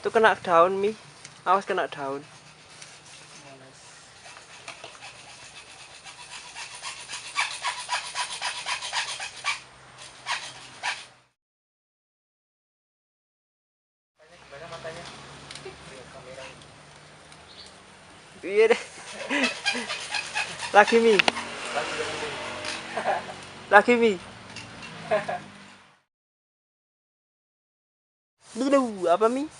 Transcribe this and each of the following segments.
Itu kena daun, Mi. Awas kena daun. Iya deh. Lagi, Mi. Lagi, Mi. Dulu apa, Mi?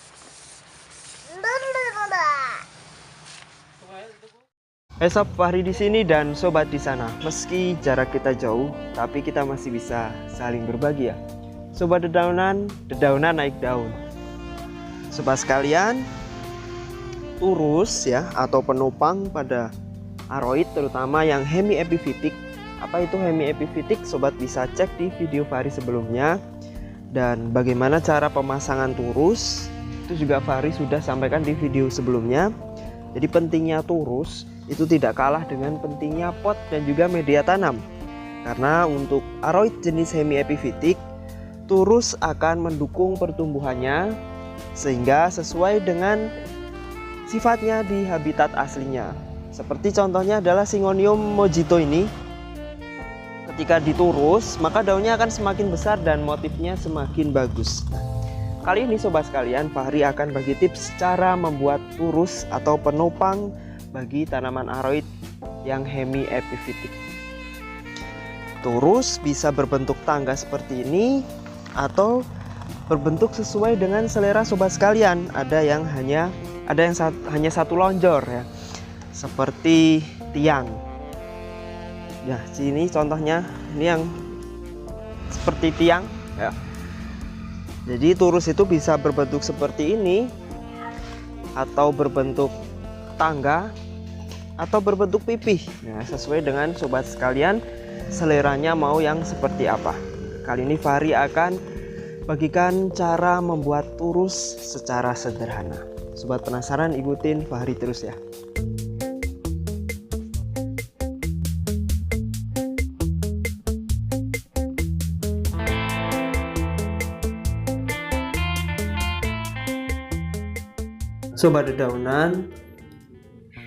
Sob, Fahri di sini dan sobat di sana. Meski jarak kita jauh, tapi kita masih bisa saling berbagi ya. Sobat dedaunan, dedaunan naik daun. Sobat sekalian, turus ya atau penopang pada aroid terutama yang hemiepiphytic. Apa itu hemiepiphytic? Sobat bisa cek di video Fahri sebelumnya. Dan bagaimana cara pemasangan turus itu juga Fahri sudah sampaikan di video sebelumnya. Jadi pentingnya turus itu tidak kalah dengan pentingnya pot dan juga media tanam. Karena untuk aroid jenis hemiepiphytic, turus akan mendukung pertumbuhannya sehingga sesuai dengan sifatnya di habitat aslinya. Seperti contohnya adalah Syngonium mojito ini. Ketika diturus, maka daunnya akan semakin besar dan motifnya semakin bagus. Kali ini sobat sekalian, Fahri akan bagi tips cara membuat turus atau penopang bagi tanaman aroid yang hemiepiphytic. Turus bisa berbentuk tangga seperti ini atau berbentuk sesuai dengan selera sobat sekalian. Ada yang hanya satu lonjor ya, seperti tiang. Ya, sini contohnya ini yang seperti tiang ya. Jadi turus itu bisa berbentuk seperti ini atau berbentuk tangga atau berbentuk pipih. Nah, sesuai dengan sobat sekalian seleranya mau yang seperti apa. Kali ini Fahri akan bagikan cara membuat turus secara sederhana. Sobat penasaran, ikutin Fahri terus ya. Sobat dedaunan,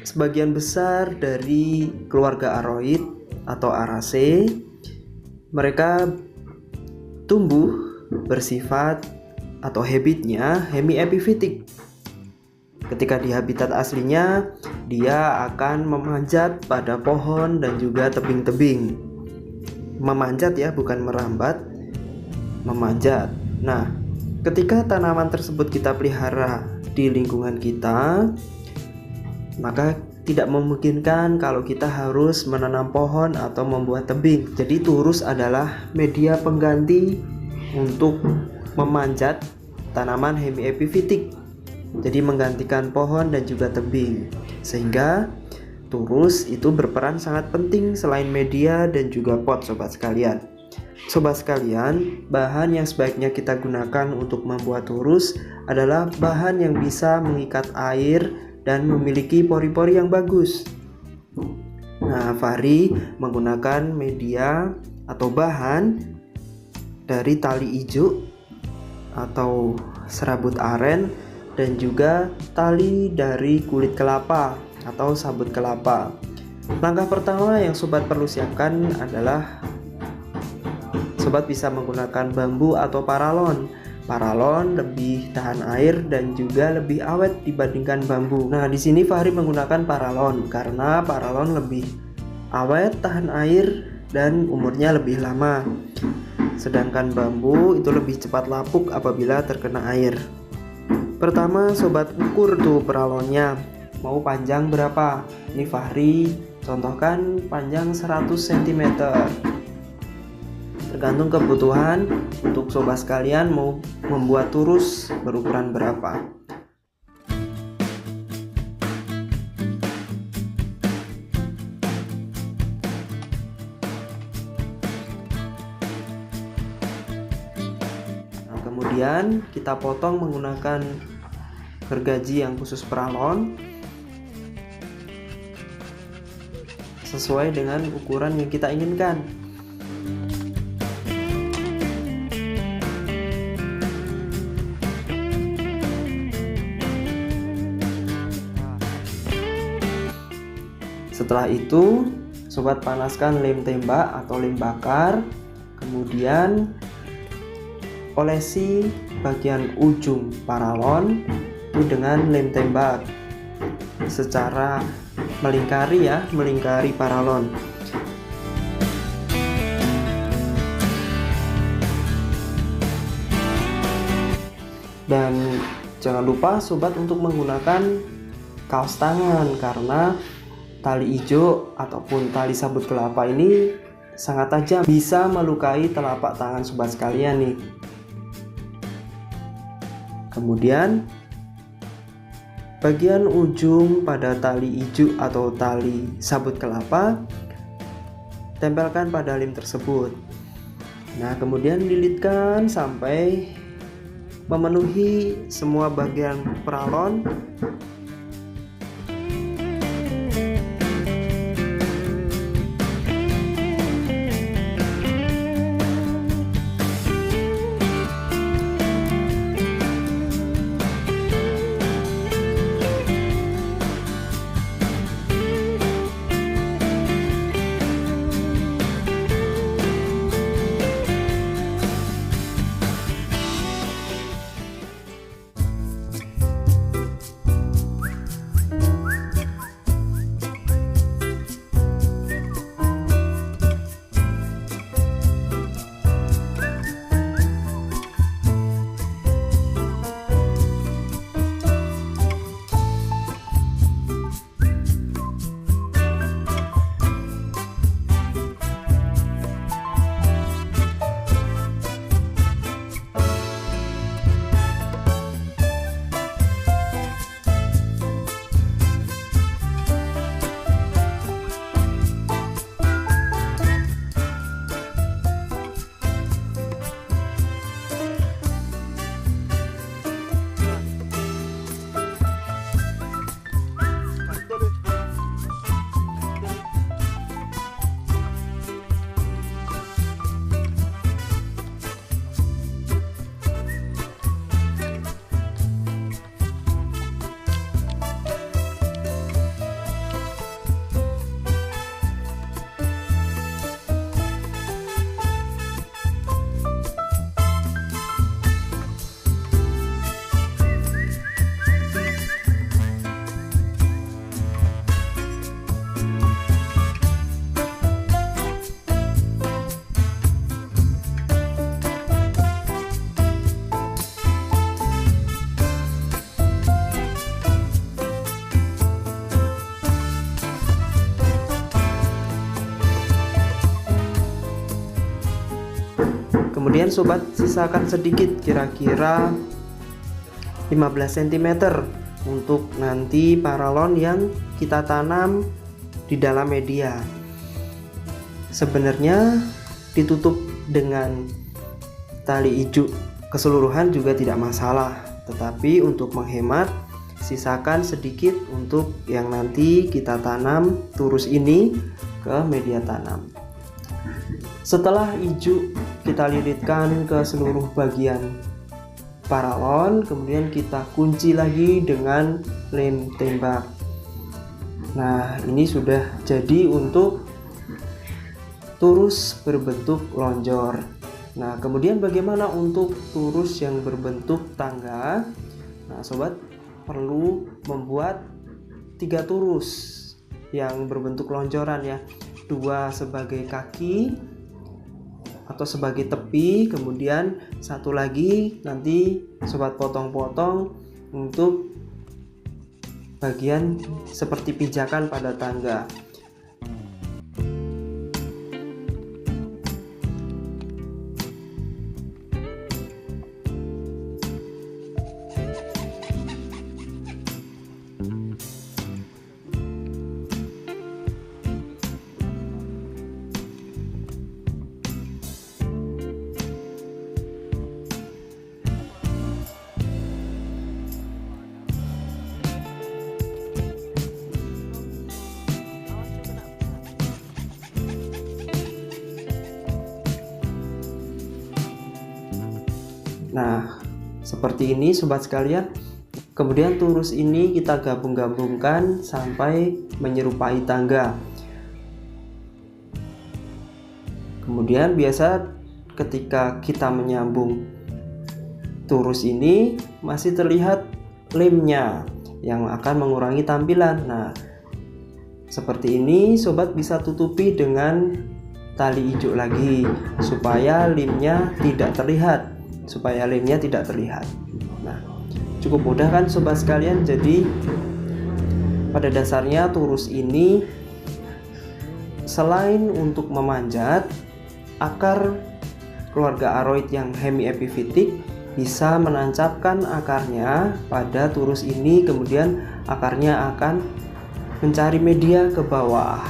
sebagian besar dari keluarga aroid atau Araceae mereka tumbuh bersifat atau habitnya hemiepiphytic. Ketika di habitat aslinya, dia akan memanjat pada pohon dan juga tebing-tebing. Memanjat ya, bukan merambat, memanjat. Nah, ketika tanaman tersebut kita pelihara di lingkungan kita, maka tidak memungkinkan kalau kita harus menanam pohon atau membuat tebing. Jadi turus adalah media pengganti untuk memanjat tanaman hemiepiphytic. Jadi menggantikan pohon dan juga tebing. Sehingga turus itu berperan sangat penting selain media dan juga pot sobat sekalian. Sobat sekalian, bahan yang sebaiknya kita gunakan untuk membuat turus adalah bahan yang bisa mengikat air dan memiliki pori-pori yang bagus. Nah, Fahri menggunakan media atau bahan dari tali ijuk atau serabut aren dan juga tali dari kulit kelapa atau sabut kelapa. Langkah pertama yang sobat perlu siapkan adalah sobat bisa menggunakan bambu atau paralon. Paralon lebih tahan air dan juga lebih awet dibandingkan bambu. Nah, di sini Fahri menggunakan paralon karena paralon lebih awet, tahan air dan umurnya lebih lama. Sedangkan bambu itu lebih cepat lapuk apabila terkena air. Pertama, sobat ukur tuh paralonnya. Mau panjang berapa? Ini Fahri contohkan panjang 100 cm. Tergantung kebutuhan untuk sobat sekalian mau membuat turus berukuran berapa. Nah, kemudian kita potong menggunakan gergaji yang khusus paralon sesuai dengan ukuran yang kita inginkan. Setelah itu sobat panaskan lem tembak atau lem bakar, kemudian olesi bagian ujung paralon itu dengan lem tembak secara melingkari paralon. Dan jangan lupa sobat untuk menggunakan kaos tangan, karena tali ijo ataupun tali sabut kelapa ini sangat tajam, bisa melukai telapak tangan sobat sekalian nih. Kemudian bagian ujung pada tali ijo atau tali sabut kelapa tempelkan pada lem tersebut. Nah, kemudian lilitkan sampai memenuhi semua bagian paralon. Kemudian sobat sisakan sedikit, kira-kira 15 cm untuk nanti paralon yang kita tanam di dalam media. Sebenarnya ditutup dengan tali ijo keseluruhan juga tidak masalah, tetapi untuk menghemat sisakan sedikit untuk yang nanti kita tanam turus ini ke media tanam. Setelah ijo kita lilitkan ke seluruh bagian paralon, kemudian kita kunci lagi dengan lem tembak. Nah, ini sudah jadi untuk turus berbentuk lonjor. Nah, kemudian bagaimana untuk turus yang berbentuk tangga? Nah, sobat perlu membuat 3 turus yang berbentuk lonjoran ya, 2 sebagai kaki atau sebagai tepi, kemudian 1 lagi nanti sobat potong-potong untuk bagian seperti pijakan pada tangga. Nah, seperti ini sobat sekalian. Kemudian turus ini kita gabung-gabungkan sampai menyerupai tangga. Kemudian biasa ketika kita menyambung turus ini masih terlihat lemnya yang akan mengurangi tampilan. Nah, seperti ini sobat bisa tutupi dengan tali ijuk lagi supaya lemnya tidak terlihat. Nah, cukup mudah kan sobat sekalian. Jadi pada dasarnya turus ini selain untuk memanjat, akar keluarga aroid yang hemiepiphytic bisa menancapkan akarnya pada turus ini, kemudian akarnya akan mencari media ke bawah.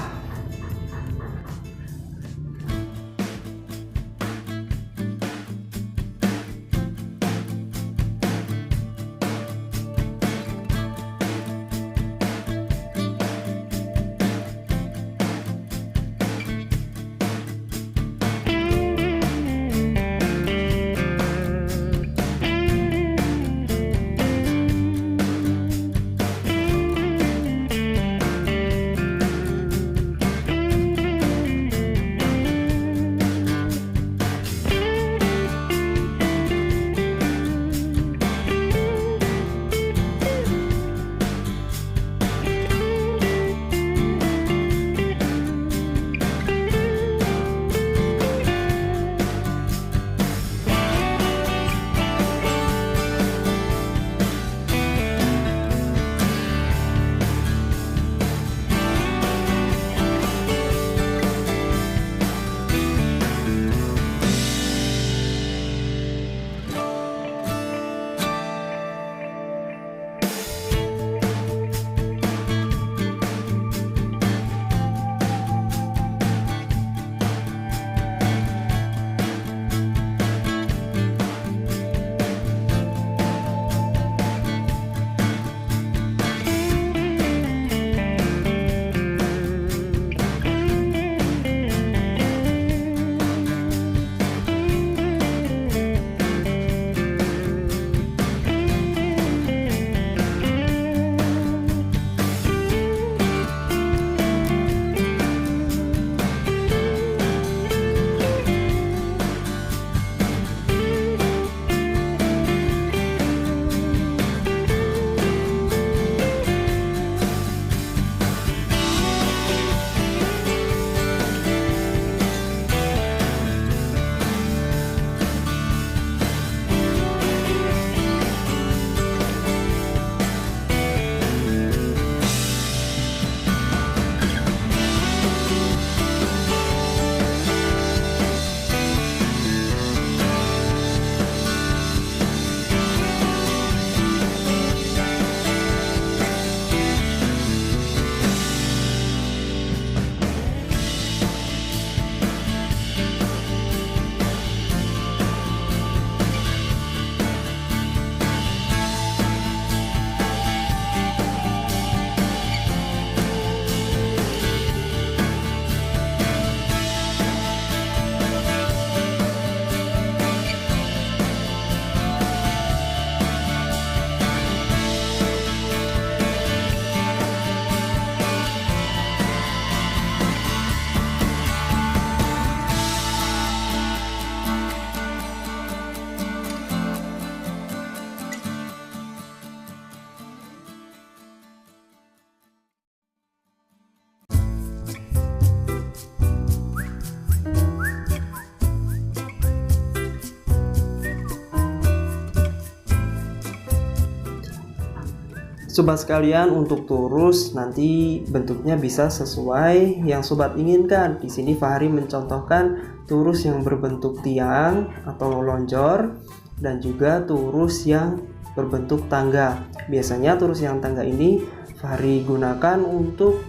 Sobat sekalian, untuk turus nanti bentuknya bisa sesuai yang sobat inginkan. Di sini Fahri mencontohkan turus yang berbentuk tiang atau lonjor dan juga turus yang berbentuk tangga. Biasanya turus yang tangga ini Fahri gunakan untuk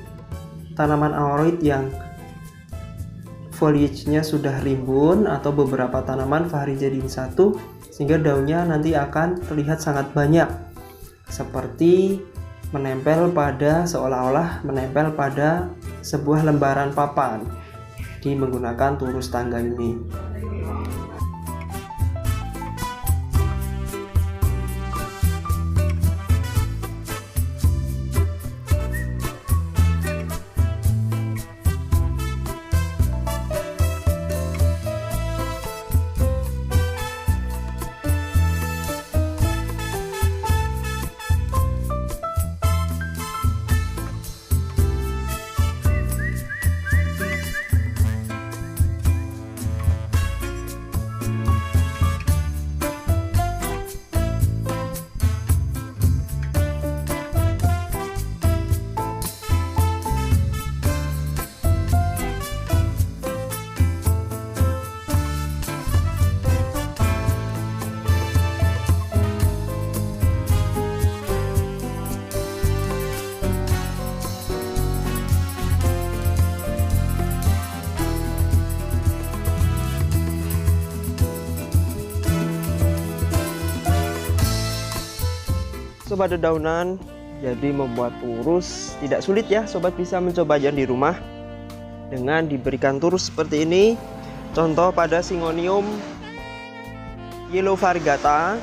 tanaman aroid yang foliage-nya sudah rimbun atau beberapa tanaman Fahri jadiin satu sehingga daunnya nanti akan terlihat sangat banyak, seperti seolah-olah menempel pada sebuah lembaran papan di menggunakan turus tangga ini. Sobat dedaunan, jadi membuat turus tidak sulit ya. Sobat bisa mencoba aja di rumah dengan diberikan turus seperti ini. Contoh pada Syngonium yellow variegata,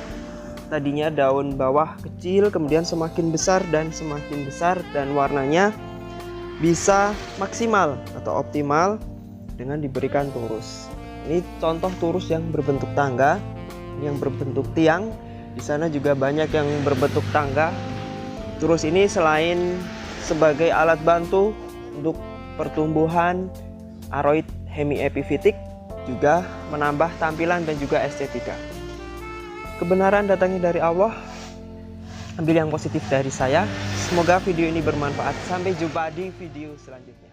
tadinya daun bawah kecil, kemudian semakin besar dan warnanya bisa maksimal atau optimal dengan diberikan turus. Ini contoh turus yang berbentuk tangga, yang berbentuk tiang. Di sana juga banyak yang berbentuk tangga. Turus ini selain sebagai alat bantu untuk pertumbuhan aroid hemiepifitik, juga menambah tampilan dan juga estetika. Kebenaran datangnya dari Allah. Ambil yang positif dari saya. Semoga video ini bermanfaat. Sampai jumpa di video selanjutnya.